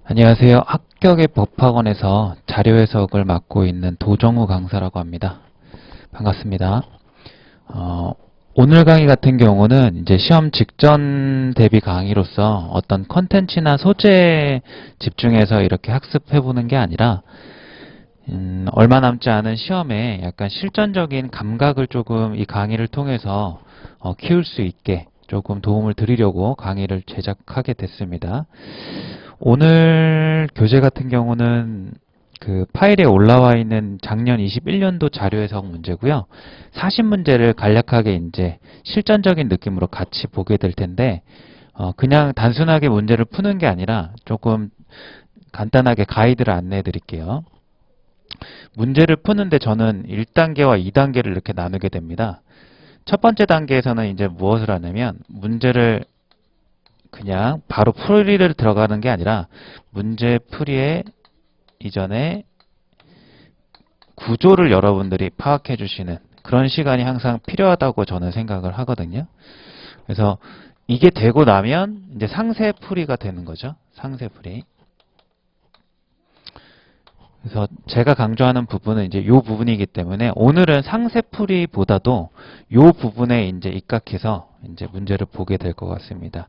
안녕하세요. 합격의 법학원에서 자료 해석을 맡고 있는 도정우 강사라고 합니다. 반갑습니다. 오늘 강의 같은 경우는 이제 시험 직전 대비 강의로서 어떤 컨텐츠나 소재에 집중해서 이렇게 학습해보는 게 아니라 얼마 남지 않은 시험에 약간 실전적인 감각을 조금 이 강의를 통해서 키울 수 있게 조금 도움을 드리려고 강의를 제작하게 됐습니다. 오늘 교재 같은 경우는 그 파일에 올라와 있는 작년 21년도 자료 해석 문제고요. 40문제를 간략하게 이제 실전적인 느낌으로 같이 보게 될 텐데, 그냥 단순하게 문제를 푸는 게 아니라 조금 간단하게 가이드를 안내해 드릴게요. 문제를 푸는데 저는 1단계와 2단계를 이렇게 나누게 됩니다. 첫 번째 단계에서는 이제 무엇을 하냐면 문제를 그냥 바로 풀이를 들어가는 게 아니라 문제 풀이에 이전에 구조를 여러분들이 파악해 주시는 그런 시간이 항상 필요하다고 저는 생각을 하거든요. 그래서 이게 되고 나면 이제 상세 풀이가 되는 거죠. 상세 풀이. 그래서 제가 강조하는 부분은 이제 이 부분이기 때문에 오늘은 상세풀이보다도 이 부분에 이제 입각해서 이제 문제를 보게 될 것 같습니다.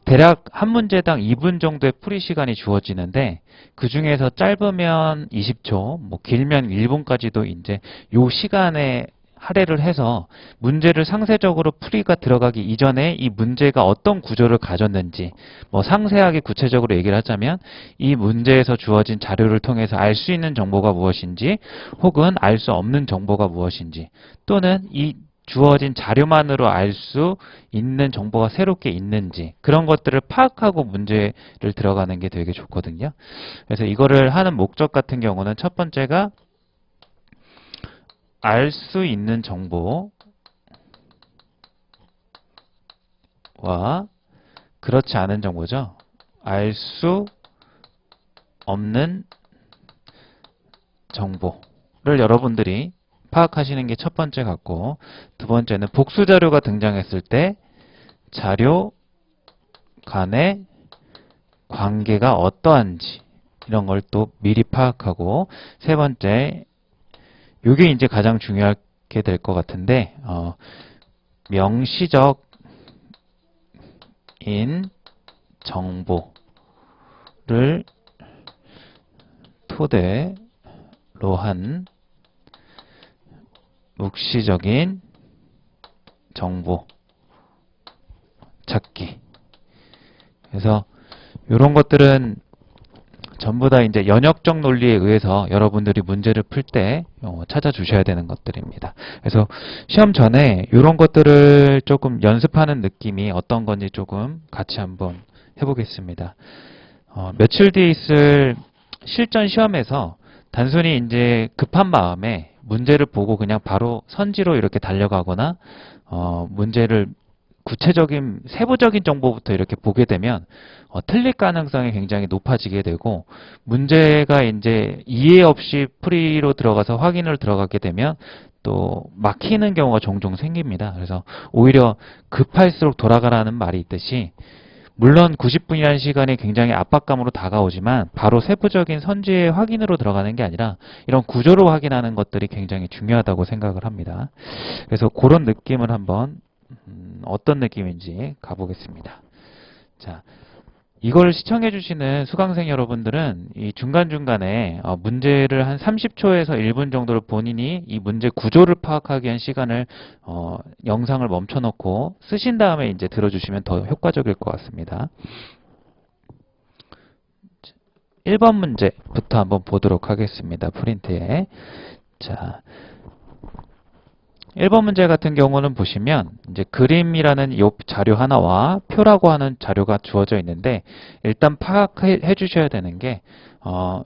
대략 한 문제당 2분 정도의 풀이 시간이 주어지는데 그 중에서 짧으면 20초, 뭐 길면 1분까지도 이제 이 시간에 할애를 해서 문제를 상세적으로 풀이가 들어가기 이전에 이 문제가 어떤 구조를 가졌는지 뭐 상세하게 구체적으로 얘기를 하자면 이 문제에서 주어진 자료를 통해서 알 수 있는 정보가 무엇인지 혹은 알 수 없는 정보가 무엇인지 또는 이 주어진 자료만으로 알 수 있는 정보가 새롭게 있는지 그런 것들을 파악하고 문제를 들어가는 게 되게 좋거든요. 그래서 이거를 하는 목적 같은 경우는 첫 번째가 알 수 있는 정보와 그렇지 않은 정보죠. 알 수 없는 정보를 여러분들이 파악하시는 게 첫 번째 같고 두 번째는 복수 자료가 등장했을 때 자료 간의 관계가 어떠한지 이런 걸 또 미리 파악하고 세 번째 이게 이제 가장 중요하게 될 것 같은데 명시적인 정보를 토대로 한 묵시적인 정보 찾기. 그래서 이런 것들은 전부 다 이제 연역적 논리에 의해서 여러분들이 문제를 풀 때 찾아주셔야 되는 것들입니다. 그래서 시험 전에 이런 것들을 조금 연습하는 느낌이 어떤 건지 조금 같이 한번 해보겠습니다. 며칠 뒤에 있을 실전 시험에서 단순히 이제 급한 마음에 문제를 보고 그냥 바로 선지로 이렇게 달려가거나 문제를 구체적인 세부적인 정보부터 이렇게 보게 되면 틀릴 가능성이 굉장히 높아지게 되고 문제가 이제 이해 없이 풀이로 들어가서 확인을 들어가게 되면 또 막히는 경우가 종종 생깁니다. 그래서 오히려 급할수록 돌아가라는 말이 있듯이 물론 90분이라는 시간이 굉장히 압박감으로 다가오지만 바로 세부적인 선지의 확인으로 들어가는 게 아니라 이런 구조로 확인하는 것들이 굉장히 중요하다고 생각을 합니다. 그래서 그런 느낌을 한번 어떤 느낌인지 가보겠습니다. 자, 이걸 시청해 주시는 수강생 여러분들은 이 중간중간에 문제를 한 30초에서 1분 정도를 본인이 이 문제 구조를 파악하기 위한 시간을 영상을 멈춰 놓고 쓰신 다음에 이제 들어주시면 더 효과적일 것 같습니다. 1번 문제부터 한번 보도록 하겠습니다. 프린트에. 자, 1번 문제 같은 경우는 보시면 이제 그림이라는 이 자료 하나와 표라고 하는 자료가 주어져 있는데 일단 파악해 주셔야 되는 게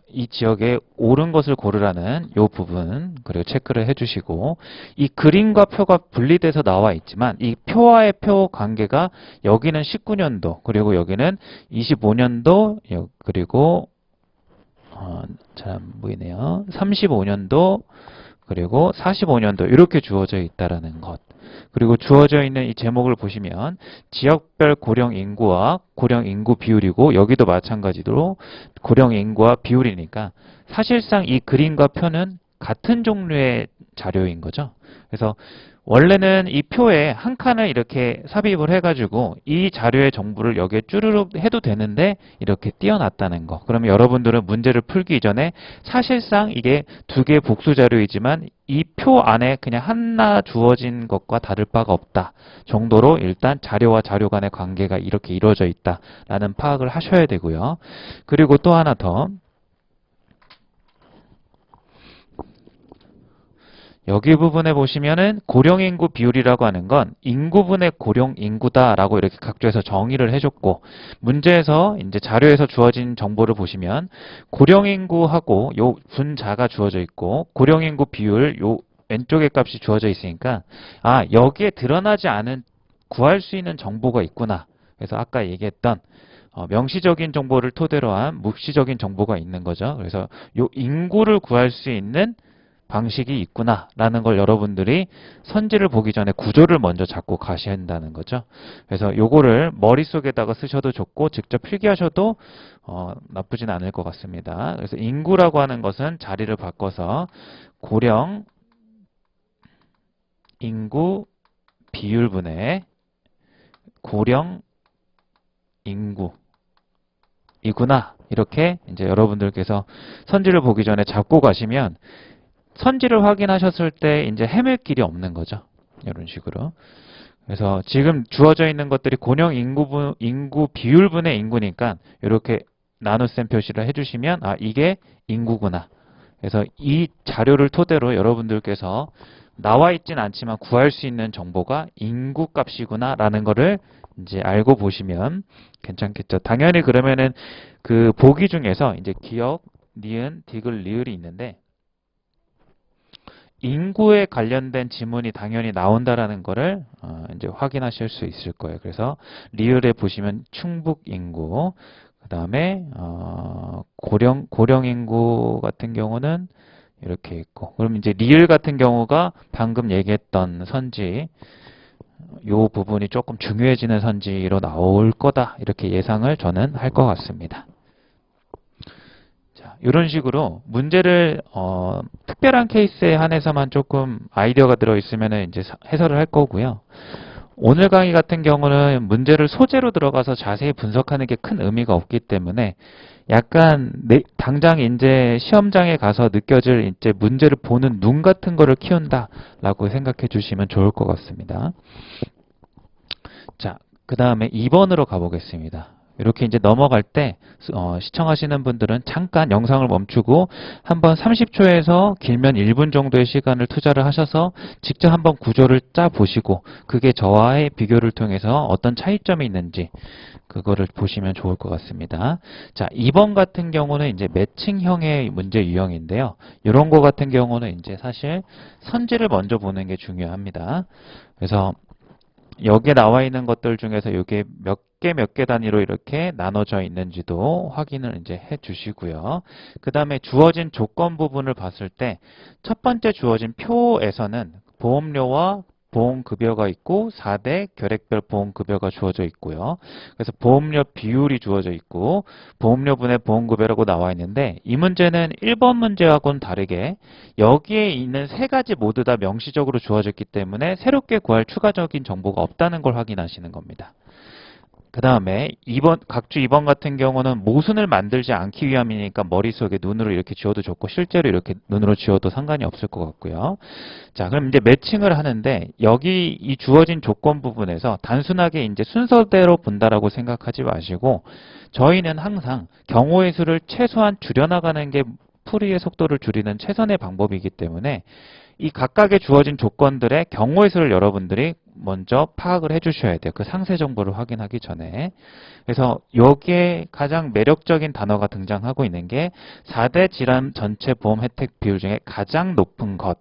이 지역에 옳은 것을 고르라는 이 부분 그리고 체크를 해주시고 이 그림과 표가 분리돼서 나와 있지만 이 표와의 표 관계가 여기는 19년도 그리고 여기는 25년도 그리고 잘 안 보이네요. 35년도 그리고 45년도 이렇게 주어져 있다라는 것. 그리고 주어져 있는 이 제목을 보시면 지역별 고령 인구와 고령 인구 비율이고 여기도 마찬가지로 고령 인구와 비율이니까 사실상 이 그림과 표는 같은 종류의 자료인 거죠. 그래서 원래는 이 표에 한 칸을 이렇게 삽입을 해가지고 이 자료의 정보를 여기에 쭈르륵 해도 되는데 이렇게 띄어놨다는 거. 그러면 여러분들은 문제를 풀기 전에 사실상 이게 두 개의 복수 자료이지만 이 표 안에 그냥 하나 주어진 것과 다를 바가 없다 정도로 일단 자료와 자료 간의 관계가 이렇게 이루어져 있다라는 파악을 하셔야 되고요. 그리고 또 하나 더. 여기 부분에 보시면은 고령인구 비율이라고 하는 건 인구분의 고령인구다라고 이렇게 각조해서 정의를 해줬고 문제에서 이제 자료에서 주어진 정보를 보시면 고령인구하고 요 분자가 주어져 있고 고령인구 비율 요 왼쪽의 값이 주어져 있으니까 아 여기에 드러나지 않은 구할 수 있는 정보가 있구나. 그래서 아까 얘기했던 명시적인 정보를 토대로 한 묵시적인 정보가 있는 거죠. 그래서 요 인구를 구할 수 있는 방식이 있구나라는 걸 여러분들이 선지를 보기 전에 구조를 먼저 잡고 가셔야 한다는 거죠. 그래서 요거를 머릿속에다가 쓰셔도 좋고 직접 필기하셔도 나쁘진 않을 것 같습니다. 그래서 인구라고 하는 것은 자리를 바꿔서 고령 인구 비율분의 고령 인구이구나. 이렇게 이제 여러분들께서 선지를 보기 전에 잡고 가시면 선지를 확인하셨을 때 이제 헤맬 길이 없는 거죠. 이런 식으로. 그래서 지금 주어져 있는 것들이 고령 인구 비율분의 인구니까 이렇게 나눗셈 표시를 해주시면 아 이게 인구구나. 그래서 이 자료를 토대로 여러분들께서 나와 있진 않지만 구할 수 있는 정보가 인구 값이구나 라는 거를 이제 알고 보시면 괜찮겠죠. 당연히 그러면은 그 보기 중에서 이제 기역, 니은, 디귿, 리을이 있는데 인구에 관련된 지문이 당연히 나온다라는 거를 이제 확인하실 수 있을 거예요. 그래서 리을에 보시면 충북 인구, 그 다음에 고령 인구 같은 경우는 이렇게 있고, 그럼 이제 리을 같은 경우가 방금 얘기했던 선지, 요 부분이 조금 중요해지는 선지로 나올 거다 이렇게 예상을 저는 할 것 같습니다. 이런 식으로 문제를 특별한 케이스에 한해서만 조금 아이디어가 들어있으면 이제 해설을 할 거고요. 오늘 강의 같은 경우는 문제를 소재로 들어가서 자세히 분석하는 게 큰 의미가 없기 때문에 약간 당장 이제 시험장에 가서 느껴질 이제 문제를 보는 눈 같은 거를 키운다라고 생각해 주시면 좋을 것 같습니다. 자, 그 다음에 2번으로 가보겠습니다. 이렇게 이제 넘어갈 때 시청하시는 분들은 잠깐 영상을 멈추고 한번 30초에서 길면 1분 정도의 시간을 투자를 하셔서 직접 한번 구조를 짜 보시고 그게 저와의 비교를 통해서 어떤 차이점이 있는지 그거를 보시면 좋을 것 같습니다. 자, 2번 같은 경우는 이제 매칭형의 문제 유형인데요. 이런 거 같은 경우는 이제 사실 선지를 먼저 보는 게 중요합니다. 그래서 여기에 나와 있는 것들 중에서 이게 몇 개 단위로 이렇게 나눠져 있는지도 확인을 이제 해 주시고요. 그 다음에 주어진 조건 부분을 봤을 때 첫 번째 주어진 표에서는 보험료와 보험급여가 있고 4대 결액별 보험급여가 주어져 있고요. 그래서 보험료 비율이 주어져 있고 보험료분의 보험급여라고 나와 있는데 이 문제는 1번 문제하고는 다르게 여기에 있는 세 가지 모두 다 명시적으로 주어졌기 때문에 새롭게 구할 추가적인 정보가 없다는 걸 확인하시는 겁니다. 그 다음에 각주 2번 같은 경우는 모순을 만들지 않기 위함이니까 머릿속에 눈으로 이렇게 지워도 좋고 실제로 이렇게 눈으로 지워도 상관이 없을 것 같고요. 자, 그럼 이제 매칭을 하는데 여기 이 주어진 조건 부분에서 단순하게 이제 순서대로 본다라고 생각하지 마시고 저희는 항상 경우의 수를 최소한 줄여나가는 게 풀이의 속도를 줄이는 최선의 방법이기 때문에 이 각각의 주어진 조건들의 경우의 수를 여러분들이 먼저 파악을 해주셔야 돼요. 그 상세 정보를 확인하기 전에. 그래서 여기에 가장 매력적인 단어가 등장하고 있는 게 4대 질환 전체 보험 혜택 비율 중에 가장 높은 것.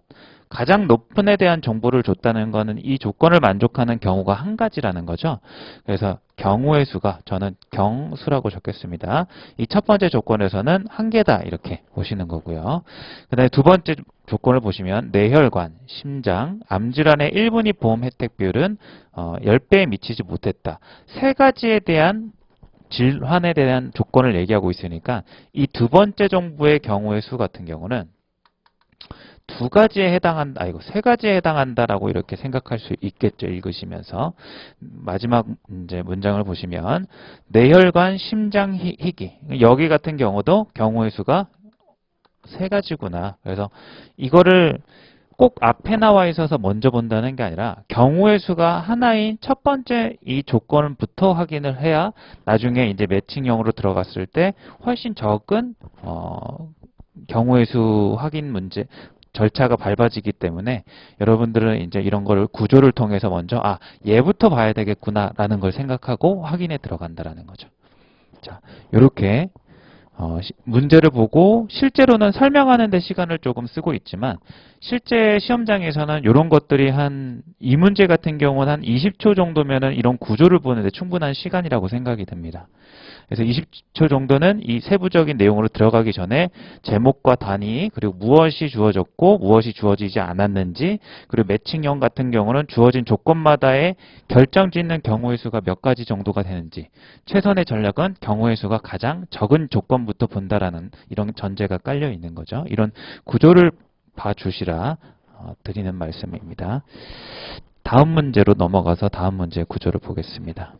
가장 높은 에 대한 정보를 줬다는 거는 이 조건을 만족하는 경우가 한 가지라는 거죠. 그래서 경우의 수가 저는 경수라고 적겠습니다. 이 첫 번째 조건에서는 한 개다 이렇게 보시는 거고요. 그 다음에 두 번째 조건을 보시면 뇌혈관, 심장, 암질환의 1분위 보험 혜택 비율은 10배에 미치지 못했다. 세 가지에 대한 질환에 대한 조건을 얘기하고 있으니까 이 두 번째 정보의 경우의 수 같은 경우는 두 가지에 해당한다, 세 가지에 해당한다라고 이렇게 생각할 수 있겠죠. 읽으시면서. 마지막 이제 문장을 보시면, 뇌혈관, 심장, 희귀. 여기 같은 경우도 경우의 수가 세 가지구나. 그래서 이거를 꼭 앞에 나와 있어서 먼저 본다는 게 아니라 경우의 수가 하나인 첫 번째 이 조건부터 확인을 해야 나중에 이제 매칭형으로 들어갔을 때 훨씬 적은 경우의 수 확인 문제 절차가 밟아지기 때문에 여러분들은 이제 이런 거를 구조를 통해서 먼저 얘부터 봐야 되겠구나라는 걸 생각하고 확인에 들어간다라는 거죠. 자, 이렇게 문제를 보고 실제로는 설명하는 데 시간을 조금 쓰고 있지만 실제 시험장에서는 이런 것들이 이 문제 같은 경우는 한 20초 정도면은 이런 구조를 보는데 충분한 시간이라고 생각이 듭니다. 그래서 20초 정도는 이 세부적인 내용으로 들어가기 전에 제목과 단위, 그리고 무엇이 주어졌고 무엇이 주어지지 않았는지, 그리고 매칭형 같은 경우는 주어진 조건마다의 결정짓는 경우의 수가 몇 가지 정도가 되는지, 최선의 전략은 경우의 수가 가장 적은 조건부터 본다라는 이런 전제가 깔려 있는 거죠. 이런 구조를 봐주시라 드리는 말씀입니다. 다음 문제로 넘어가서 다음 문제의 구조를 보겠습니다.